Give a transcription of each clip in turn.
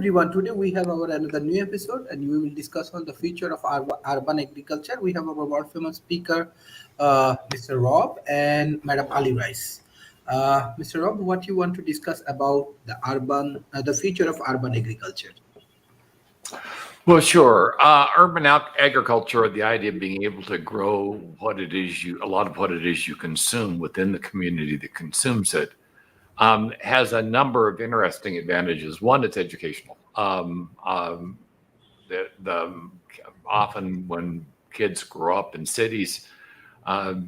everyone. Today we have our another new episode, and we will discuss on the future of urban agriculture. We have our world famous speaker, Mr. Rob, and Madam Ali Rice. Mr. Rob, what you want to discuss about the future of urban agriculture? Well, sure. Urban agriculture, the idea of being able to grow a lot of what it is you consume within the community that consumes it, has a number of interesting advantages. One, it's educational. The often when kids grow up in cities,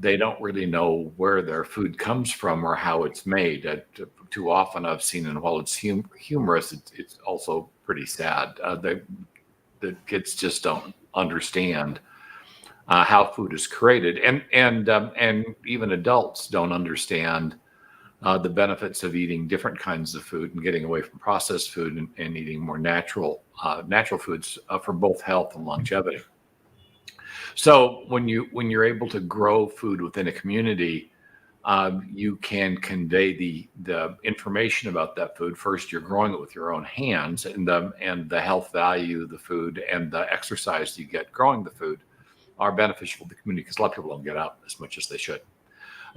they don't really know where their food comes from or how it's made. Too often I've seen, and while it's humorous, it's also pretty sad. The kids just don't understand how food is created, and even adults don't understand the benefits of eating different kinds of food and getting away from processed food and eating more natural foods for both health and longevity. So when you're able to grow food within a community, you can convey the information about that food. First, you're growing it with your own hands, and the health value of the food and the exercise you get growing the food are beneficial to the community because a lot of people don't get out as much as they should.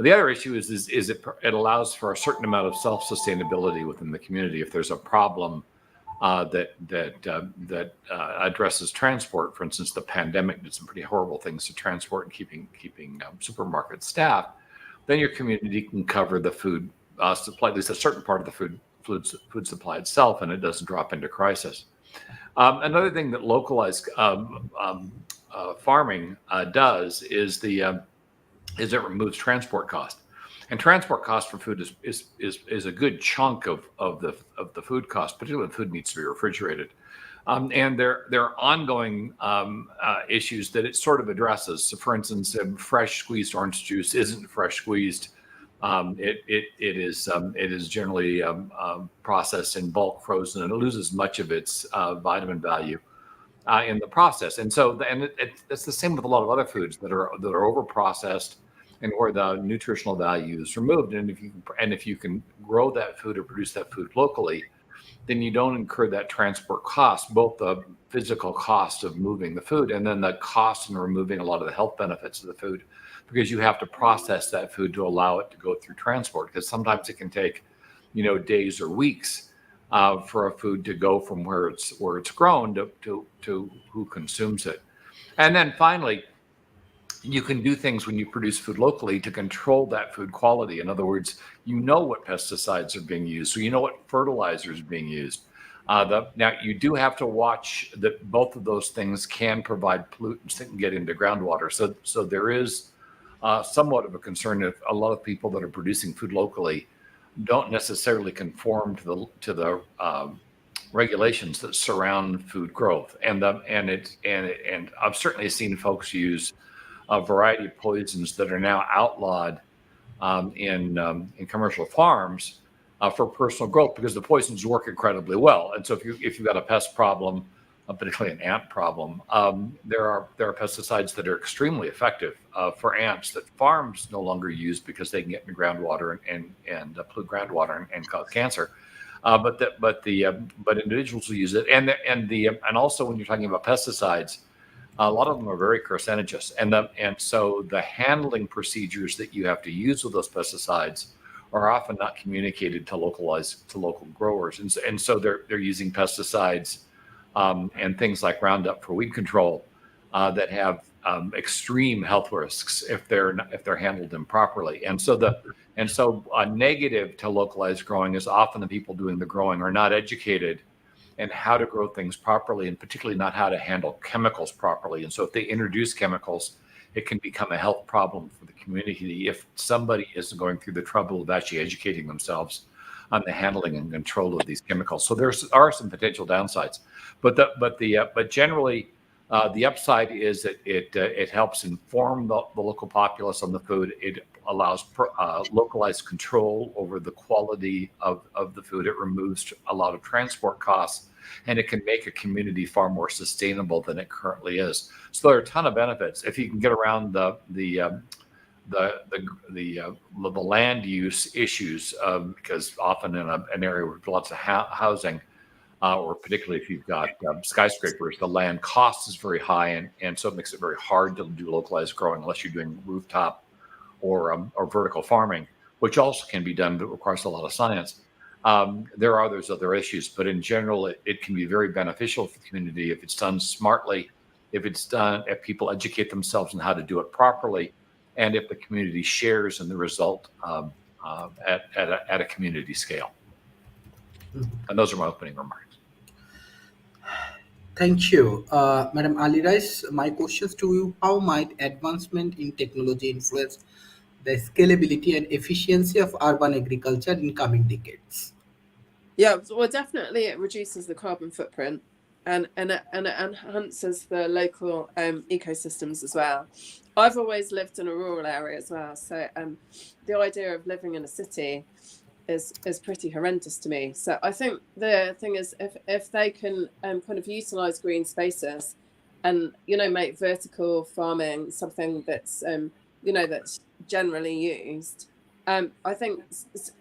The other issue is it allows for a certain amount of self-sustainability within the community. If there's a problem that addresses transport, for instance, the pandemic did some pretty horrible things to transport and keeping supermarkets staffed, then your community can cover the food supply, at least a certain part of the food supply itself, and it doesn't drop into crisis. Another thing that localized farming does is it removes transport cost, and transport cost for food is a good chunk of the food cost, particularly when food needs to be refrigerated. And there are ongoing issues that it sort of addresses. So, for instance, fresh squeezed orange juice isn't fresh squeezed. It is generally processed in bulk, frozen, and it loses much of its vitamin value in the process. And so, it's the same with a lot of other foods that are over processed and where the nutritional value is removed. And if you can grow that food or produce that food locally, then you don't incur that transport cost, both the physical cost of moving the food and then the cost in removing a lot of the health benefits of the food, because you have to process that food to allow it to go through transport, because sometimes it can take, days or weeks for a food to go from where it's grown to who consumes it. And then finally, you can do things when you produce food locally to control that food quality. In other words, what pesticides are being used, so what fertilizer is being used. Now, you do have to watch that both of those things can provide pollutants that can get into groundwater. So there is somewhat of a concern if a lot of people that are producing food locally don't necessarily conform to the regulations that surround food growth. And I've certainly seen folks use a variety of poisons that are now outlawed in commercial farms for personal growth, because the poisons work incredibly well. And so if you've got a pest problem, particularly an ant problem, there are pesticides that are extremely effective for ants that farms no longer use because they can get in groundwater and pollute groundwater and cause cancer. But individuals will use it, and also when you're talking about pesticides, a lot of them are very carcinogenous, and so the handling procedures that you have to use with those pesticides are often not communicated to local growers, and so they're using pesticides and things like Roundup for weed control that have extreme health risks if they're handled improperly. And so a negative to localized growing is often the people doing the growing are not educated and how to grow things properly, and particularly not how to handle chemicals properly. And so if they introduce chemicals, it can become a health problem for the community if somebody isn't going through the trouble of actually educating themselves on the handling and control of these chemicals. So there are some potential downsides, but generally the upside is that it helps inform the local populace on the food. It allows localized control over the quality of the food. It removes a lot of transport costs, and it can make a community far more sustainable than it currently is. So there are a ton of benefits if you can get around the land use issues, because often in an area with lots of housing, or particularly if you've got skyscrapers, the land cost is very high, and so it makes it very hard to do localized growing unless you're doing rooftop or vertical farming, which also can be done, but requires a lot of science. There are those other issues, but in general, it can be very beneficial for the community if it's done smartly, if people educate themselves on how to do it properly, and if the community shares in the result at a community scale. And those are my opening remarks. Thank you. Madam Ali Rice, my questions to you: how might advancement in technology influence the scalability and efficiency of urban agriculture in coming decades? Yeah, well, definitely it reduces the carbon footprint and it enhances the local ecosystems as well. I've always lived in a rural area as well, so the idea of living in a city is pretty horrendous to me. So I think the thing is, if they can kind of utilize green spaces and make vertical farming something that's that's generally used, I think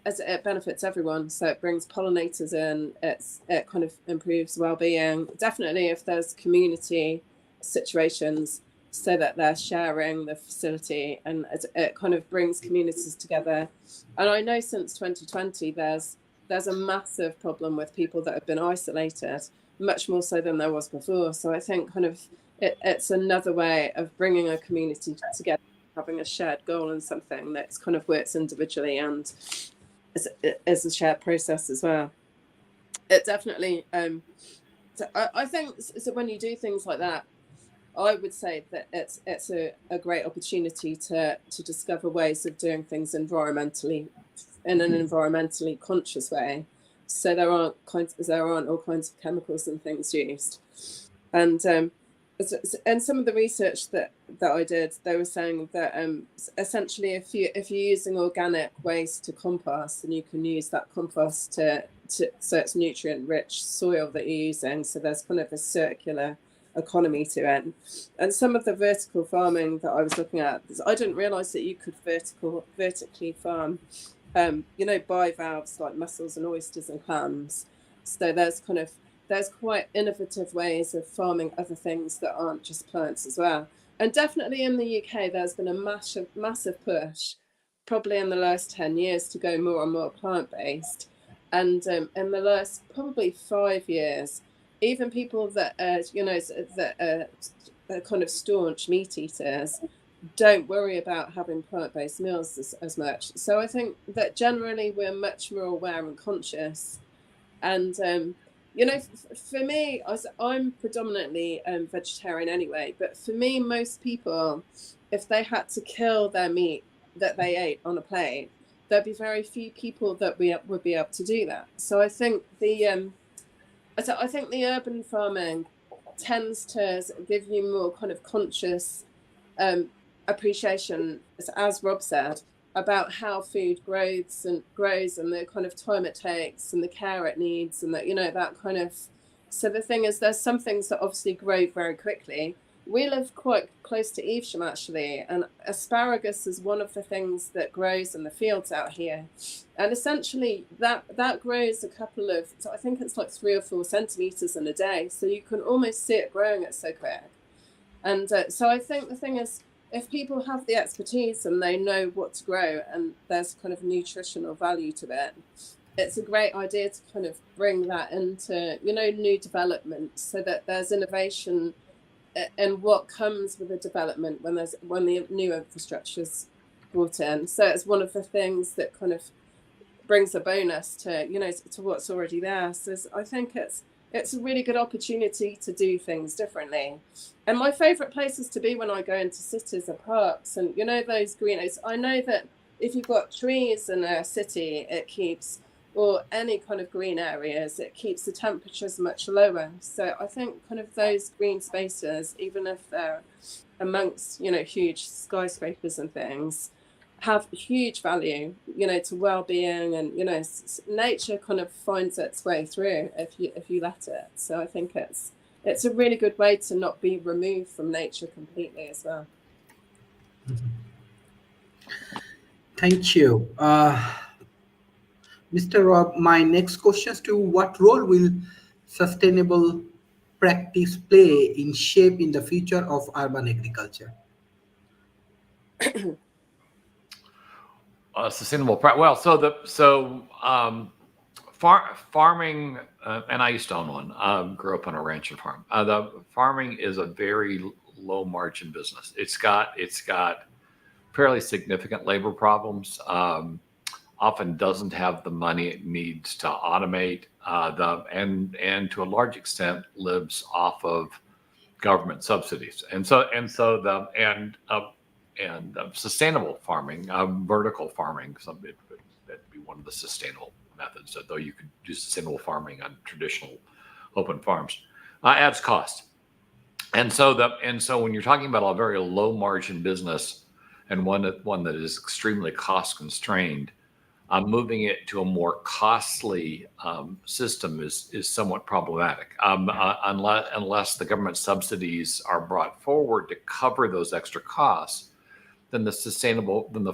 it benefits everyone. So it brings pollinators in, it kind of improves well-being. Definitely if there's community situations so that they're sharing the facility, and it kind of brings communities together. And I know since 2020 there's a massive problem with people that have been isolated, much more so than there was before. So I think kind of it's another way of bringing a community together, having a shared goal and something that's kind of works individually and is a shared process as well. It definitely I think so when you do things like that, I would say that it's a great opportunity to discover ways of doing things environmentally in an environmentally conscious way. So there aren't all kinds of chemicals and things used. And some of the research that I did, they were saying that essentially if you're using organic waste to compost, then you can use that compost to so it's nutrient rich soil that you're using. So there's kind of a circular economy to it. And some of the vertical farming that I was looking at, I didn't realize that you could vertically farm bivalves like mussels and oysters and clams. So there's quite innovative ways of farming other things that aren't just plants as well. And definitely in the UK there's been a massive push probably in the last 10 years to go more and more plant-based. And in the last probably 5 years, even people that are kind of staunch meat eaters don't worry about having plant-based meals as much. So I think that generally we're much more aware and conscious. And for me, I'm predominantly vegetarian anyway, but for me, most people, if they had to kill their meat that they ate on a plate, there'd be very few people that would be able to do that. So I think the urban farming tends to give you more kind of conscious appreciation, as Rob said, about how food grows and the kind of time it takes and the care it needs, and that that kind of. So the thing is, there's some things that obviously grow very quickly. We live quite close to Evesham actually, and asparagus is one of the things that grows in the fields out here. And essentially that grows I think it's like 3 or 4 centimeters in a day. So you can almost see it growing, it's so quick. And so I think the thing is, if people have the expertise and they know what to grow and there's kind of nutritional value to it, it's a great idea to kind of bring that into, new development, so that there's innovation and what comes with the development when the new infrastructure's brought in. So it's one of the things that kind of brings a bonus to to what's already there. So I think it's a really good opportunity to do things differently. And my favorite places to be when I go into cities are parks and those greenways. I know that if you've got trees in a city, it keeps, or any kind of green areas, it keeps the temperatures much lower. So I think kind of those green spaces, even if they're amongst, huge skyscrapers and things, have huge value, to well-being, and, nature kind of finds its way through if you let it. So I think it's a really good way to not be removed from nature completely as well. Thank you. Mr. Rob, my next question is to what role will sustainable practice play in shape in the future of urban agriculture? Well, farming, and I used to own one. Grew up on a ranch and farm. The farming is a very low margin business. It's got fairly significant labor problems. Often doesn't have the money it needs to automate. And to a large extent lives off of government subsidies. And sustainable farming, vertical farming, that'd be one of the sustainable methods. Though you could do sustainable farming on traditional open farms, adds cost. And so when you're talking about a very low margin business and one that is extremely cost constrained, moving it to a more costly system is somewhat problematic, unless the government subsidies are brought forward to cover those extra costs. Then the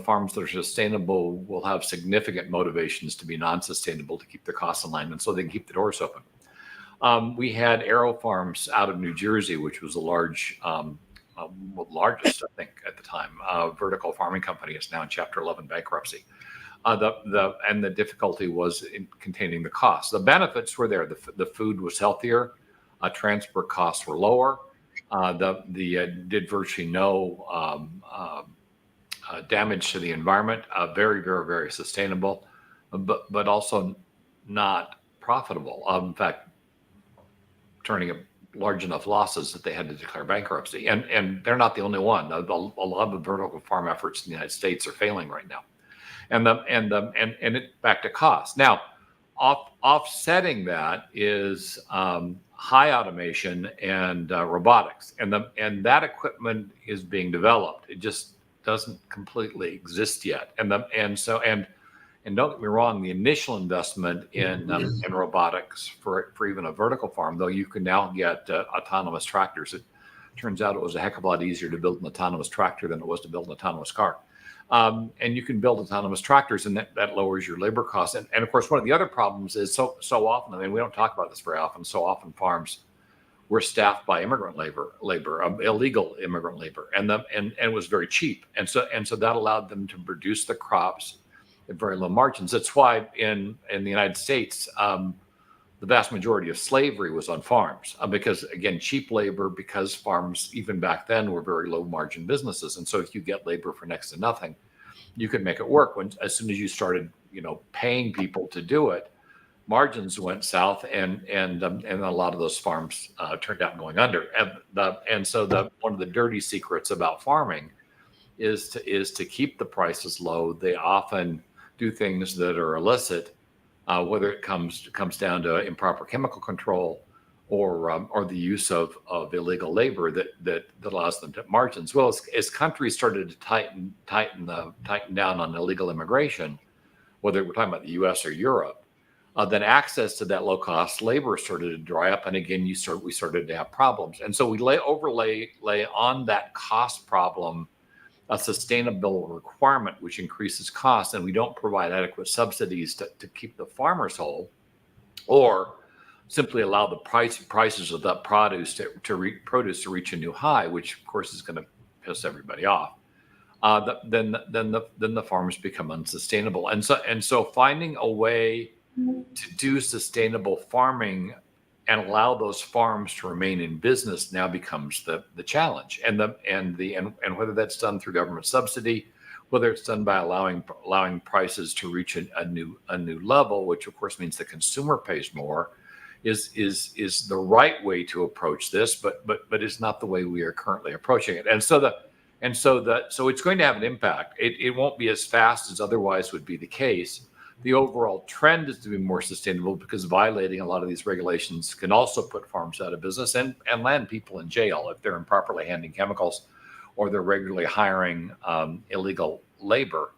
farms that are sustainable will have significant motivations to be non-sustainable to keep their costs in line, and so they can keep the doors open. We had Arrow Farms out of New Jersey, which was a largest, I think, at the time, vertical farming company. It's now in Chapter 11 bankruptcy. The difficulty was in containing the costs. The benefits were there. The food was healthier, transport costs were lower. Did virtually no damage to the environment. Very, very, very sustainable, but also not profitable. In fact, turning up large enough losses that they had to declare bankruptcy. And they're not the only one. A lot of vertical farm efforts in the United States are failing right now. And it back to cost. Now, offsetting that is high automation and robotics, and that equipment is being developed. It just doesn't completely exist yet. And don't get me wrong, the initial investment in robotics for even a vertical farm, though you can now get autonomous tractors. It turns out it was a heck of a lot easier to build an autonomous tractor than it was to build an autonomous car. And you can build autonomous tractors, and that lowers your labor costs. And of course, one of the other problems is so often, I mean, we don't talk about this very often, so often farms were staffed by immigrant labor, illegal immigrant labor, and it was very cheap. And so that allowed them to produce the crops at very low margins. That's why in the United States, the vast majority of slavery was on farms, because again, cheap labor, because farms even back then were very low margin businesses. And so if you get labor for next to nothing, you could make it work. As soon as you started, paying people to do it, margins went south, and a lot of those farms turned out going under. And so one of the dirty secrets about farming is to keep the prices low. They often do things that are illicit, whether it comes down to improper chemical control or the use of illegal labor that allows them to margins. Well, as countries started to tighten down on illegal immigration, whether we're talking about the U.S. or Europe, then access to that low cost labor started to dry up, and again, we started to have problems. And so we overlay on that cost problem a sustainable requirement, which increases costs, and we don't provide adequate subsidies to keep the farmers whole, or simply allow the prices of that produce to reach a new high, which of course is going to piss everybody off. Then the farms become unsustainable, and so finding a way to do sustainable farming and allow those farms to remain in business now becomes the challenge. And whether that's done through government subsidy, whether it's done by allowing prices to reach a new level, which of course means the consumer pays more, is the right way to approach this, but it's not the way we are currently approaching it. So it's going to have an impact. It won't be as fast as otherwise would be the case. The overall trend is to be more sustainable, because violating a lot of these regulations can also put farms out of business and land people in jail if they're improperly handling chemicals or they're regularly hiring illegal labor.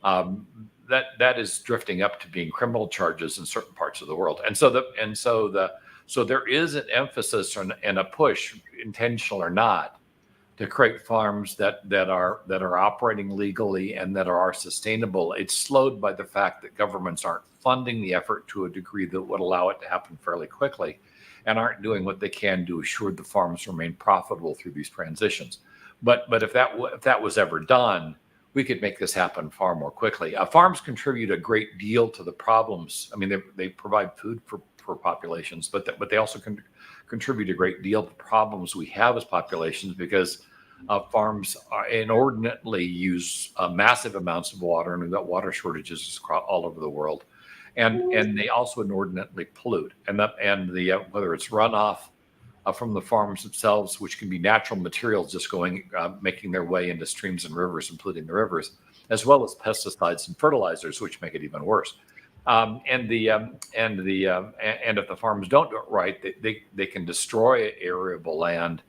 That is drifting up to being criminal charges in certain parts of the world. So there is an emphasis and a push, intentional or not, to create farms that are operating legally and that are sustainable. It's slowed by the fact that governments aren't funding the effort to a degree that would allow it to happen fairly quickly. and aren't doing what they can to assure the farms remain profitable through these transitions. But if that was ever done, we could make this happen far more quickly. Farms contribute a great deal to the problems. I mean, they provide food for populations, but they also contribute a great deal to the problems we have as populations, because farms inordinately use massive amounts of water, and we've got water shortages all over the world, and they also inordinately pollute. And whether it's runoff from the farms themselves, which can be natural materials just making their way into streams and rivers and polluting the rivers, as well as pesticides and fertilizers, which make it even worse. And if the farms don't do it right, they can destroy arable land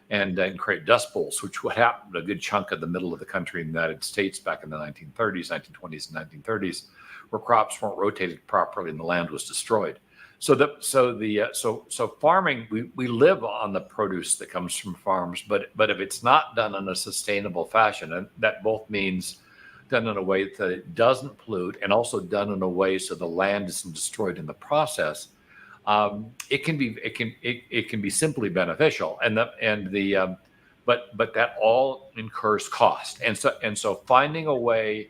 and create dust bowls, which would happen to a good chunk of the middle of the country in the United States back in the 1930s, 1920s, and 1930s, where crops weren't rotated properly and the land was destroyed. So farming, we live on the produce that comes from farms, but if it's not done in a sustainable fashion, and that both means done in a way that it doesn't pollute, and also done in a way so the land isn't destroyed in the process, it can be simply beneficial, but that all incurs cost, and so finding a way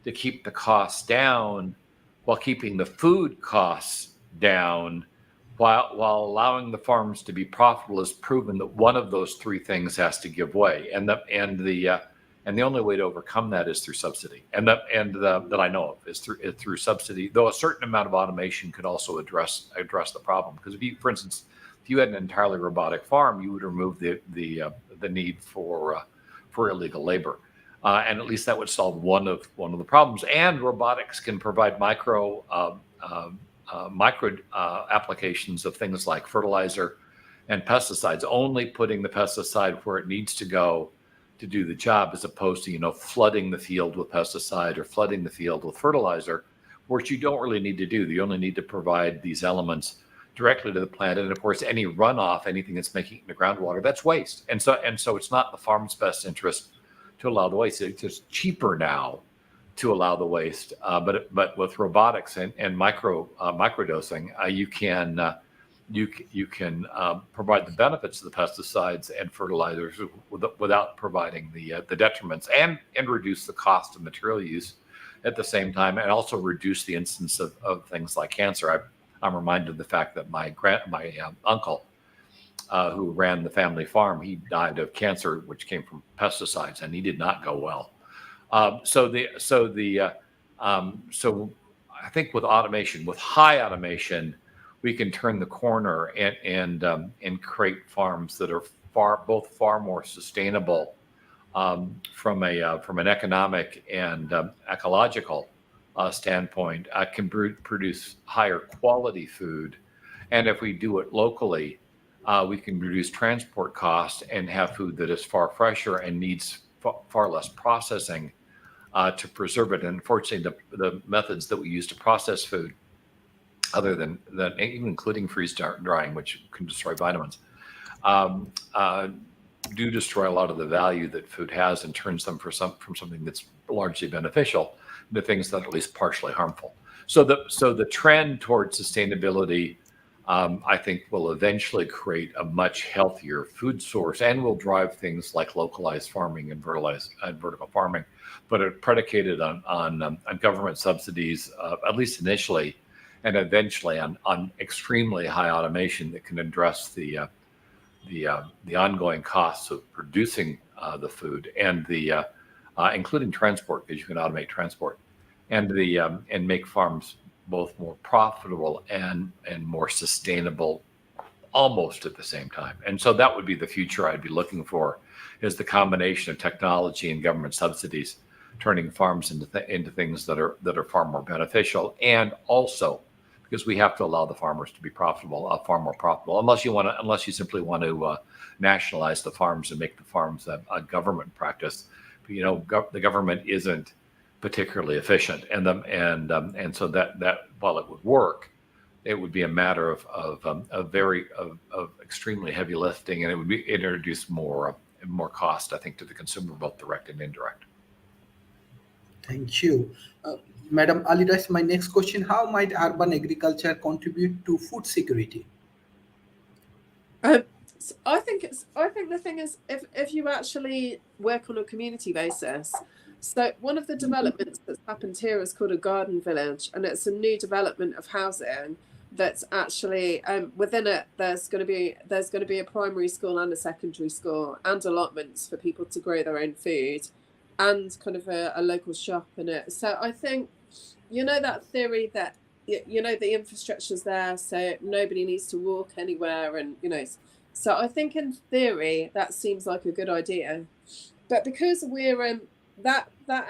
to keep the costs down while keeping the food costs down, while allowing the farms to be profitable, is proven that one of those three things has to give way, and the only way to overcome that is through subsidy, that I know of is through subsidy. Though a certain amount of automation could also address the problem, because for instance, if you had an entirely robotic farm, you would remove the need for illegal labor, and at least that would solve one of the problems. And robotics can provide micro applications of things like fertilizer and pesticides, only putting the pesticide where it needs to go to do the job, as opposed to flooding the field with pesticide or flooding the field with fertilizer, which you don't really need to do. You only need to provide these elements directly to the plant, and of course any runoff, anything that's making it in the groundwater, that's waste. And so it's not the farm's best interest to allow the waste. It's just cheaper now to allow the waste, but with robotics and microdosing, you can provide the benefits of the pesticides and fertilizers without providing the detriments, and reduce the cost of material use at the same time, and also reduce the incidence of things like cancer. I'm reminded of the fact that my uncle, who ran the family farm, he died of cancer, which came from pesticides, and he did not go well. So I think with automation, with high automation, we can turn the corner and create farms that are far more sustainable from an economic and ecological standpoint. Can produce higher quality food, and if we do it locally, we can reduce transport costs and have food that is far fresher and needs far less processing to preserve it. And unfortunately, the methods that we use to process food, other than even including freeze drying, which can destroy vitamins, do destroy a lot of the value that food has, and turns them from something that's largely beneficial to things that are at least partially harmful. So the trend towards sustainability, I think, will eventually create a much healthier food source, and will drive things like localized farming and vertical farming, but are predicated on government subsidies, at least initially, and eventually on extremely high automation that can address the ongoing costs of producing the food, and including transport, because you can automate transport, and make farms both more profitable and more sustainable, almost at the same time. And so that would be the future I'd be looking for, is the combination of technology and government subsidies, turning farms into things that are far more beneficial, and also because we have to allow the farmers to be profitable, far more profitable, unless you simply want to nationalize the farms and make the farms a government practice. But, the government isn't particularly efficient, and so that while it would work, it would be a matter of extremely heavy lifting, and it would be introduce more cost, I think, to the consumer, both direct and indirect. Thank you. Madam Ali Rice, my next question: how might urban agriculture contribute to food security? So I think the thing is, if you actually work on a community basis. So one of the developments that's happened here is called a garden village, and it's a new development of housing that's actually within it. There's going to be a primary school and a secondary school and allotments for people to grow their own food, and kind of a local shop in it. So I think, that theory that the infrastructure's there, so nobody needs to walk anywhere, and so I think in theory that seems like a good idea, but because we're that that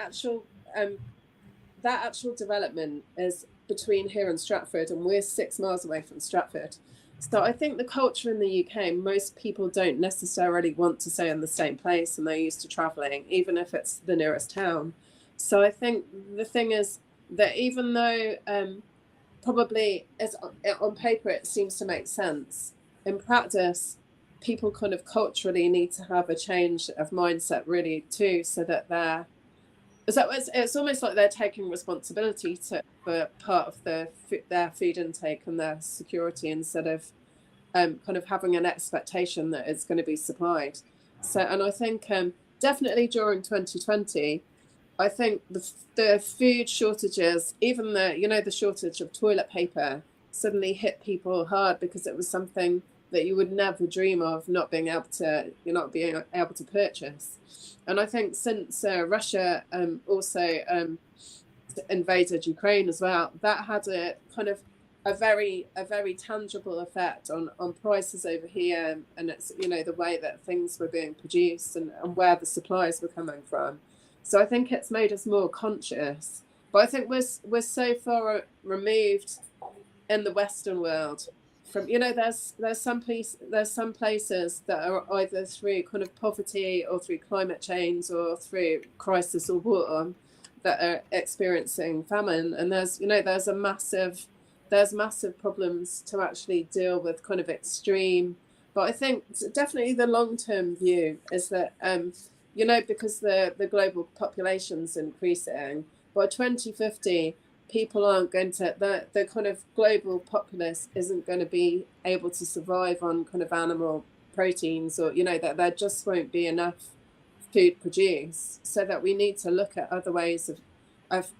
actual development is between here and Stratford, and we're 6 miles away from Stratford. So I think the culture in the UK, most people don't necessarily want to stay in the same place, and they're used to traveling, even if it's the nearest town. So I think the thing is that even though probably on paper it seems to make sense, in practice people kind of culturally need to have a change of mindset really too, so that it's almost like they're taking responsibility for part of their food intake and their security, instead of kind of having an expectation that it's going to be supplied. So, and I think definitely during 2020, I think the food shortages, even the shortage of toilet paper, suddenly hit people hard, because it was something that you would never dream of not being able to purchase. And I think since Russia also invaded Ukraine as well, that had a kind of a very tangible effect on prices over here, and it's the way that things were being produced, and where the supplies were coming from. So I think it's made us more conscious. But I think we're so far removed in the Western world from, there's some places that are either through kind of poverty, or through climate change, or through crisis or war, that are experiencing famine, and there's massive problems to actually deal with, kind of extreme. But I think definitely the long-term view is that because the global population's increasing, by 2050 people aren't going to, the kind of global populace isn't going to be able to survive on kind of animal proteins, or that there just won't be enough food produced, so that we need to look at other ways of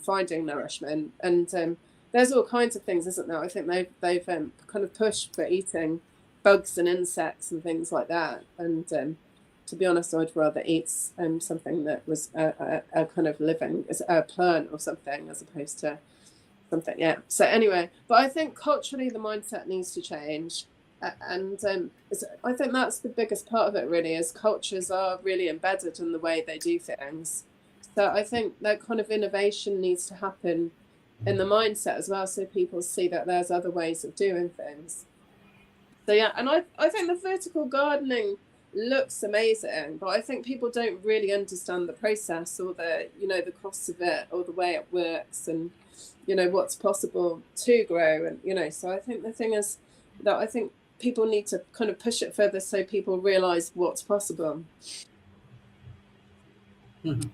finding nourishment. And there's all kinds of things, isn't there? I think they've kind of pushed for eating bugs and insects and things like that, and to be honest, I'd rather eat something that was a kind of living, a plant or something, as opposed to something. Yeah. So anyway, but I think culturally the mindset needs to change, and I think that's the biggest part of it. Really, is cultures are really embedded in the way they do things. So I think that kind of innovation needs to happen in the mindset as well, so people see that there's other ways of doing things. So yeah, and I think the vertical gardening looks amazing, but I think people don't really understand the process, or the costs of it, or the way it works, and what's possible to grow. And so I think the thing is that I think people need to kind of push it further, so people realize what's possible. Mhm.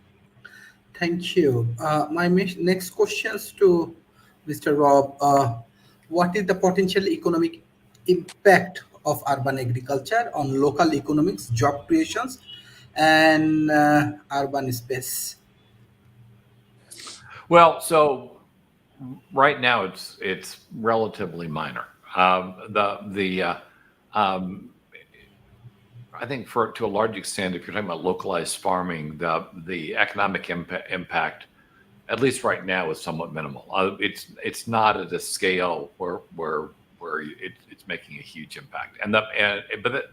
Thank you. My next questions to Mr. Rob. What is the potential economic impact of urban agriculture on local economics, job creations, and urban space? Well, so right now it's relatively minor. I think to a large extent, if you're talking about localized farming, the economic impact, at least right now, is somewhat minimal. It's not at a scale where it's making a huge impact, but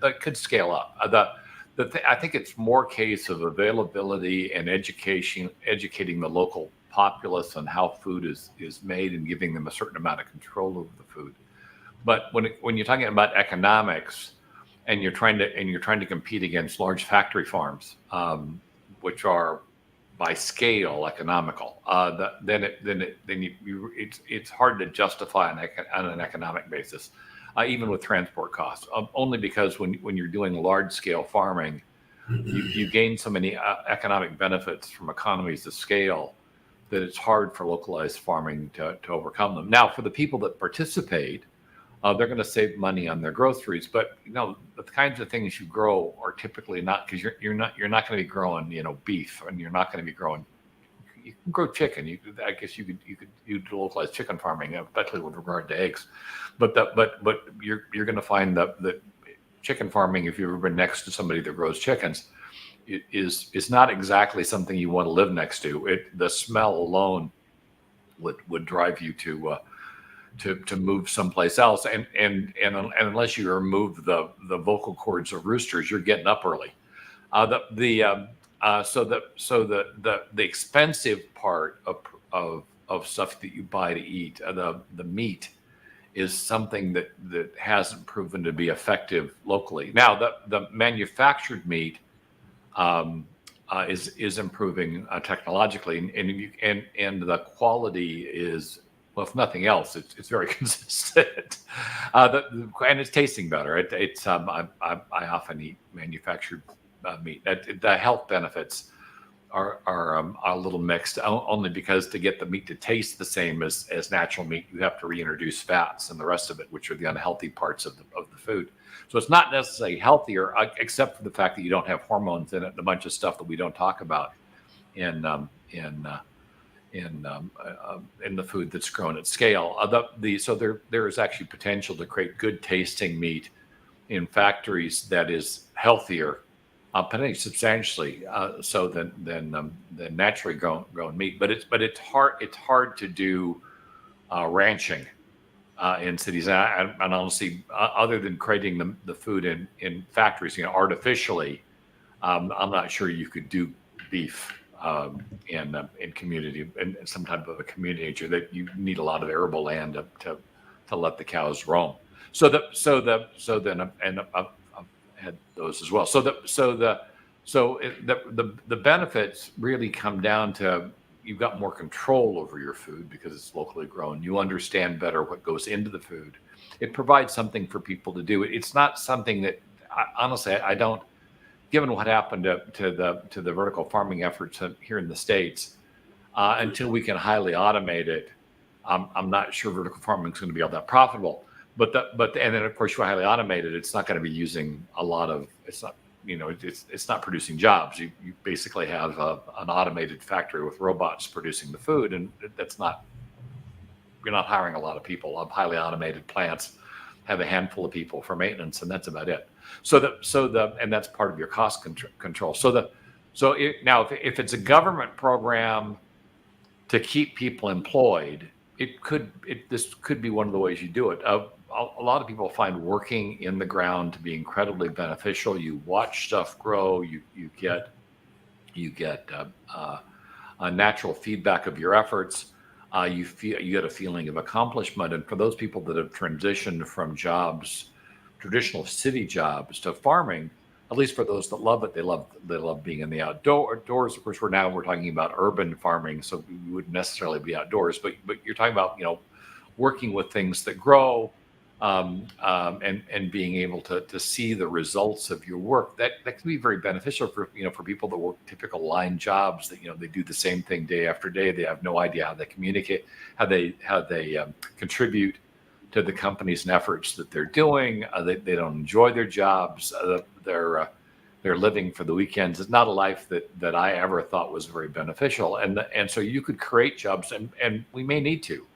that could scale up. I think it's more case of availability and educating the local populace on how food is made, and giving them a certain amount of control over the food. But when you're talking about economics, and you're trying to compete against large factory farms, which are by scale economical, then it's hard to justify on an economic basis, even with transport costs. Only because when you're doing large scale farming, you gain so many economic benefits from economies of scale that it's hard for localized farming to overcome them. Now, for the people that participate, they're going to save money on their groceries. But the kinds of things you grow are typically not, because you're not going to be growing beef, and you're not going to be growing. You can grow chicken. I guess you could do localized chicken farming, especially with regard to eggs. But you're going to find that chicken farming, if you've ever been next to somebody that grows chickens, is not exactly something you want to live next to. The smell alone would drive you to move someplace else, and unless you remove the vocal cords of roosters, you're getting up early. So the expensive part of stuff that you buy to eat, the meat, is something that hasn't proven to be effective locally. Now the manufactured meat is improving technologically, and the quality is, well, if nothing else, it's very consistent, and it's tasting better. I often eat manufactured meat. The health benefits are a little mixed, only because to get the meat to taste the same as natural meat, you have to reintroduce fats and the rest of it, which are the unhealthy parts of the food. So it's not necessarily healthier, except for the fact that you don't have hormones in it and a bunch of stuff that we don't talk about in the food that's grown at scale. So there is actually potential to create good tasting meat in factories that is healthier, potentially substantially so than naturally grown meat. But it's hard to do ranching in cities, and honestly, other than creating the food in factories, artificially, I'm not sure you could do beef in community, in some type of a community nature, that you need a lot of arable land to let the cows roam. I've had those as well. So the benefits really come down to, you've got more control over your food because it's locally grown. You understand better what goes into the food. It provides something for people to do. It's not something that, honestly, I don't. Given what happened to the vertical farming efforts here in the States, until we can highly automate it, I'm not sure vertical farming is going to be all that profitable. And then of course you highly automate it, it's not going to be using a lot of. It's not. It's not producing jobs. You basically have an automated factory with robots producing the food, and you're not hiring a lot of people. Highly automated plants have a handful of people for maintenance, and that's about it. And that's part of your cost control. Now if it's a government program to keep people employed, this could be one of the ways you do it. A lot of people find working in the ground to be incredibly beneficial. You watch stuff grow. You get a natural feedback of your efforts. You get a feeling of accomplishment. And for those people that have transitioned from traditional city jobs, to farming, at least for those that love it, they love being in the outdoors. Of course, we're talking about urban farming, so we wouldn't necessarily be outdoors. But you're talking about working with things that grow. And being able to see the results of your work, that can be very beneficial for people that work typical line jobs, that they do the same thing day after day. They have no idea how they communicate, how they contribute to the companies and efforts that they're doing. They don't enjoy their jobs. They're living for the weekends. It's not a life that I ever thought was very beneficial. And so you could create jobs, and we may need to,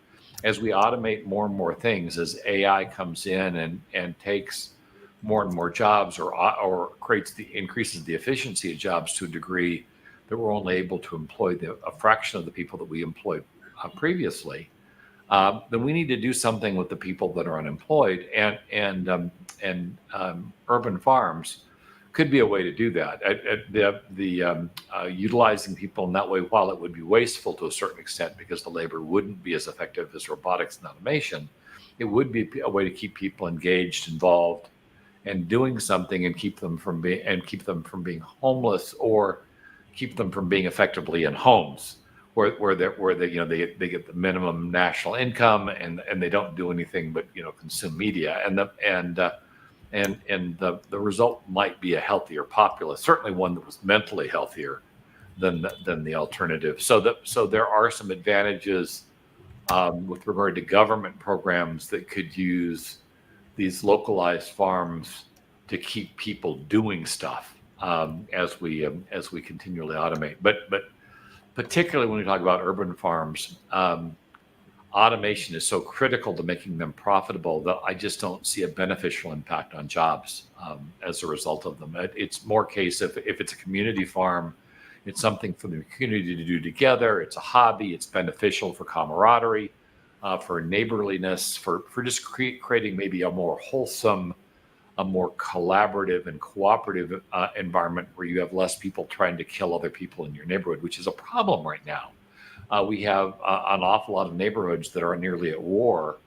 as we automate more and more things, as AI comes in and takes more and more jobs, or increases the efficiency of jobs to a degree that we're only able to employ a fraction of the people that we employed previously, then we need to do something with the people that are unemployed, and urban farms could be a way to do that. Utilizing people in that way, while it would be wasteful to a certain extent because the labor wouldn't be as effective as robotics and automation, it would be a way to keep people engaged, involved, and doing something, and keep them from being homeless, or keep them from being effectively in homes where they get the minimum national income, and they don't do anything but consume media, and the result might be a healthier populace, certainly one that was mentally healthier than the alternative. So there are some advantages with regard to government programs that could use these localized farms to keep people doing stuff as we continually automate. But particularly when we talk about urban farms, automation is so critical to making them profitable that I just don't see a beneficial impact on jobs as a result of them. It's more case if it's a community farm, it's something for the community to do together. It's a hobby. It's beneficial for camaraderie, for neighborliness, for just creating maybe a more wholesome, a more collaborative and cooperative environment where you have less people trying to kill other people in your neighborhood, which is a problem right now. We have an awful lot of neighborhoods that are nearly at war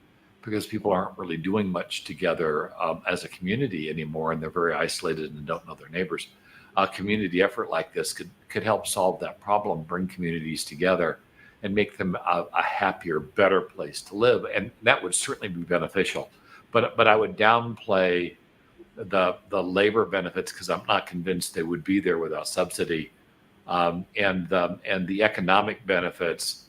because people aren't really doing much together as a community anymore, and they're very isolated and don't know their neighbors. A community effort like this could help solve that problem, bring communities together, and make them a happier, better place to live, and that would certainly be beneficial. But I would downplay the labor benefits because I'm not convinced they would be there without subsidy. And the economic benefits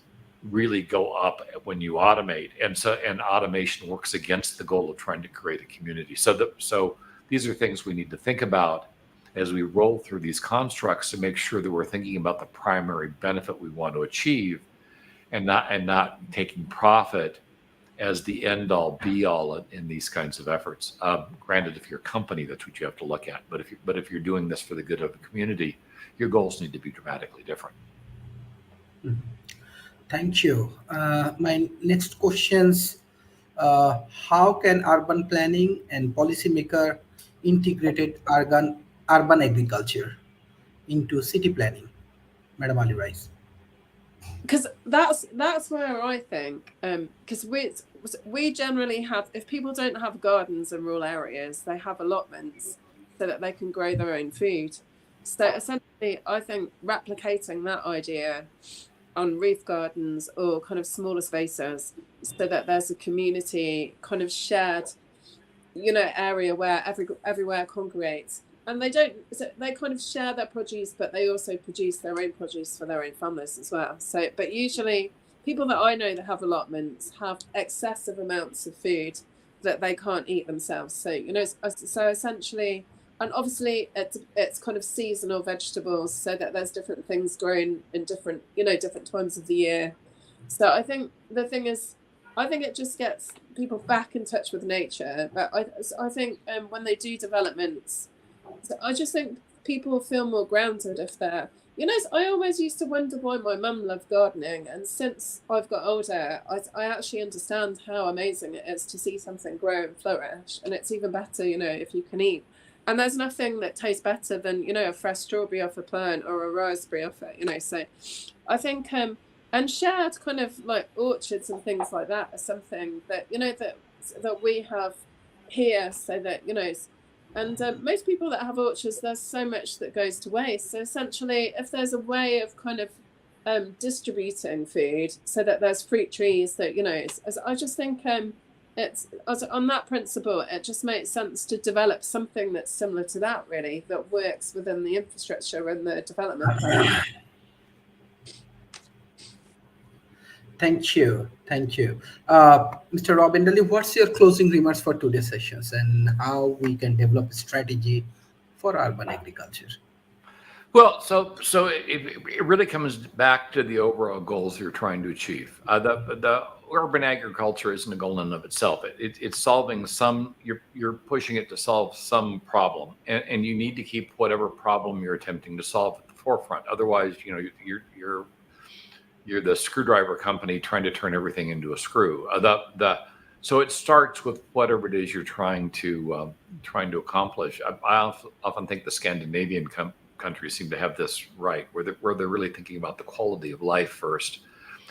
really go up when you automate, and automation works against the goal of trying to create a community. So these are things we need to think about as we roll through these constructs to make sure that we're thinking about the primary benefit we want to achieve, and not taking profit as the end all be all in these kinds of efforts. Granted, if you're a company, that's what you have to look at. But if you're doing this for the good of the community, your goals need to be dramatically different. Thank you. My next questions: how can urban planning and policymaker integrated urban agriculture into city planning, Madam Ali Rice? Because that's where I think, because we generally have, if people don't have gardens in rural areas, they have allotments so that they can grow their own food. So essentially, I think replicating that idea on roof gardens or kind of smaller spaces, so that there's a community kind of shared, area where everywhere congregates, and they kind of share their produce, but they also produce their own produce for their own families as well. So, but usually people that I know that have allotments have excessive amounts of food that they can't eat themselves. So, so essentially, and obviously it's kind of seasonal vegetables, so that there's different things grown in different times of the year. So I think the thing is, I think it just gets people back in touch with nature. But I think when they do developments, I just think people feel more grounded if they're, I always used to wonder why my mum loved gardening. And since I've got older, I actually understand how amazing it is to see something grow and flourish. And it's even better, if you can eat. And there's nothing that tastes better than, a fresh strawberry off a plant or a raspberry off it, So I think, and shared kind of like orchards and things like that are something that, that we have here, so that, and most people that have orchards, there's so much that goes to waste. So essentially, if there's a way of kind of distributing food so that there's fruit trees that, I just think it's on that principle, it just makes sense to develop something that's similar to that, really, that works within the infrastructure and the development plan. Thank you. Mr. Rob Enderle, what's your closing remarks for today's sessions and how we can develop a strategy for urban agriculture? Well, so it really comes back to the overall goals you're trying to achieve. The urban agriculture isn't a goal in and of itself. It's solving you're pushing it to solve some problem, and you need to keep whatever problem you're attempting to solve at the forefront. Otherwise, you're the screwdriver company trying to turn everything into a screw. So it starts with whatever it is you're trying to accomplish. I often think the Scandinavian countries seem to have this right, where they're really thinking about the quality of life first,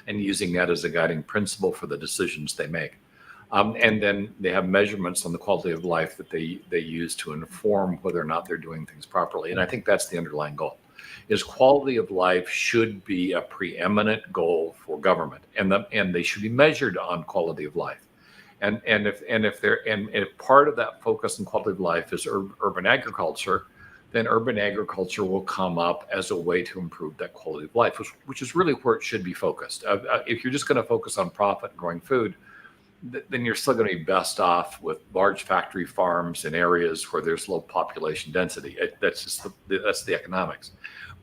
and using that as a guiding principle for the decisions they make. And then they have measurements on the quality of life that they use to inform whether or not they're doing things properly. And I think that's the underlying goal. Is quality of life should be a preeminent goal for government, and they should be measured on quality of life. And if part of that focus on quality of life is urban agriculture, then urban agriculture will come up as a way to improve that quality of life, which is really where it should be focused. If you're just going to focus on profit and growing food, then you're still going to be best off with large factory farms in areas where there's low population density. That's just that's the economics.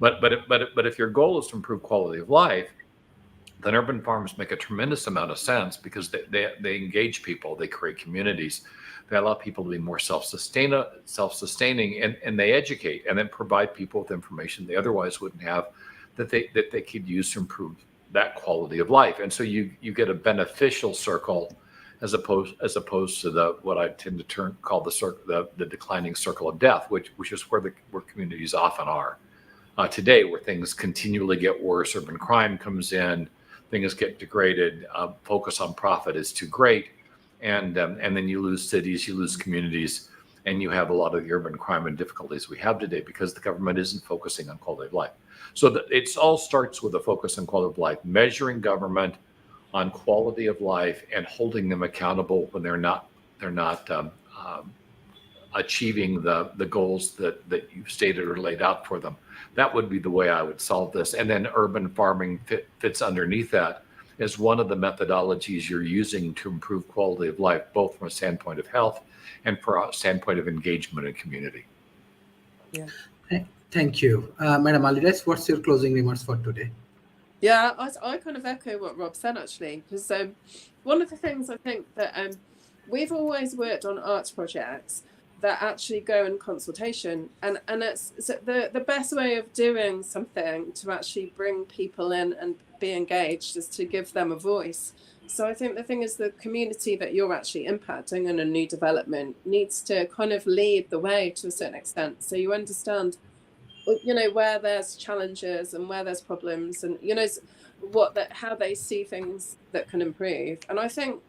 But if your goal is to improve quality of life, then urban farms make a tremendous amount of sense because they engage people, they create communities, they allow people to be more self-sustaining, and they educate and then provide people with information they otherwise wouldn't have that they could use to improve that quality of life. And so you get a beneficial circle as opposed to what I tend to call the declining circle of death, which is where communities often are today, where things continually get worse. Urban crime comes in, things get degraded, focus on profit is too great, and then you lose cities, you lose communities, and you have a lot of the urban crime and difficulties we have today because the government isn't focusing on quality of life. So it all starts with a focus on quality of life, measuring government on quality of life and holding them accountable when they're not achieving the goals that you've stated or laid out for them. That would be the way I would solve this. And then urban farming fits underneath that as one of the methodologies you're using to improve quality of life, both from a standpoint of health and from a standpoint of engagement and community. Yeah. Thank you. Madam Alirais, what's your closing remarks for today? Yeah, I kind of echo what Rob said, actually, because one of the things I think that we've always worked on arts projects that actually go in consultation, and it's the best way of doing something to actually bring people in and be engaged is to give them a voice. So I think the thing is the community that you're actually impacting in a new development needs to kind of lead the way to a certain extent, so you understand, you know, where there's challenges and where there's problems, and you know how they see things that can improve. And I think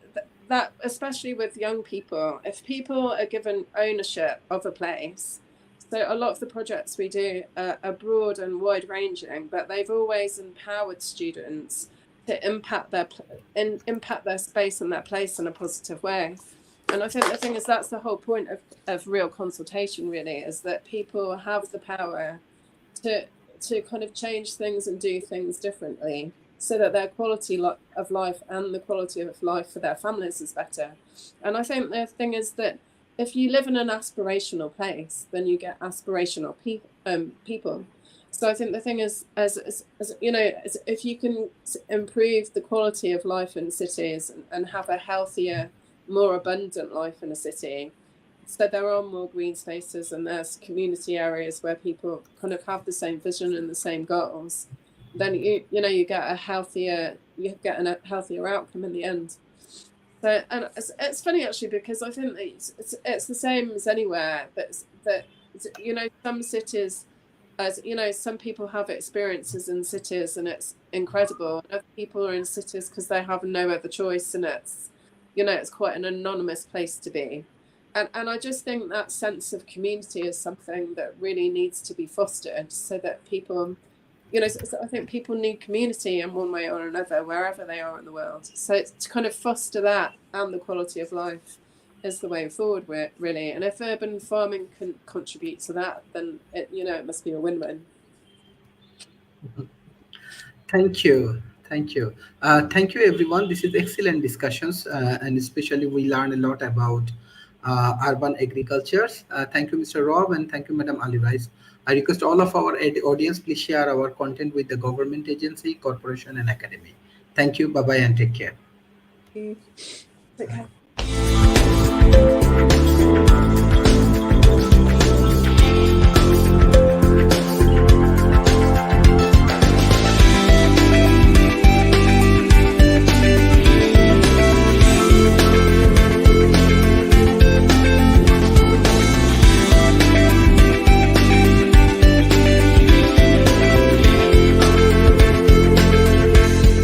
that especially with young people, if people are given ownership of a place, so a lot of the projects we do are broad and wide ranging, but they've always empowered students to impact their space and their place in a positive way. And I think the thing is that's the whole point of real consultation, really, is that people have the power to kind of change things and do things differently so that their quality of life and the quality of life for their families is better. And I think the thing is that if you live in an aspirational place, then you get aspirational people. So I think the thing is, as you know, if you can improve the quality of life in cities and have a healthier, more abundant life in a city, so there are more green spaces and there's community areas where people kind of have the same vision and the same goals, then you get a healthier outcome in the end. So, and it's funny actually, because I think it's the same as anywhere, that you know, some cities, as you know, some people have experiences in cities and it's incredible, and other people are in cities because they have no other choice, and it's, you know, it's quite an anonymous place to be. And I just think that sense of community is something that really needs to be fostered, so that people, you know, so I think people need community in one way or another, wherever they are in the world. So it's to kind of foster that and the quality of life is the way forward, really. And if urban farming can contribute to that, then it must be a win-win. Thank you. Thank you, everyone. This is excellent discussions, and especially we learned a lot about urban agriculture. Thank you, Mr. Rob, and thank you, Madam Alirais. I request all of our audience, please share our content with the government agency, corporation, and academy. Thank you. Bye-bye and take care. Take care.